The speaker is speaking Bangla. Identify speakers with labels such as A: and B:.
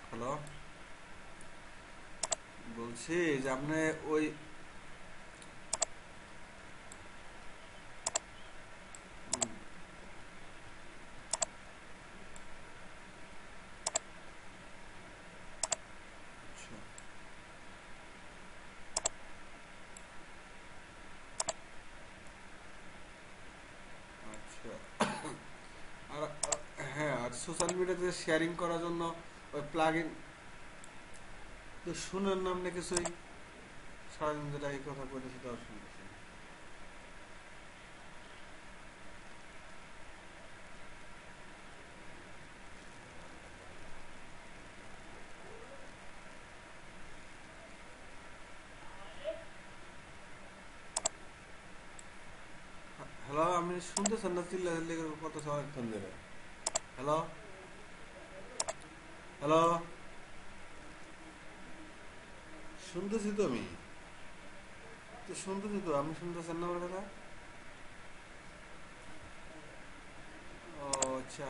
A: হ্যালো, বলছি যে আপনি ওই আচ্ছা, আচ্ছা। আর হ্যাঁ, আর সোশ্যাল মিডিয়াতে শেয়ারিং করার জন্য ওই প্লাগ ইন তো শুনেন না আপনি কিছুই? সারাদিন যেটা এই কথা বলেছি তাও শুনতেছি। হ্যালো, আমি শুনতেছেন না? চিল্লা চিল্লি করে কত সময় ফোন দেবে? হ্যালো, হ্যালো, শুনতেছি তো আমি। তো শুনতেছি তো, আপনি শুনতেছেন না আমার কথা? ও আচ্ছা।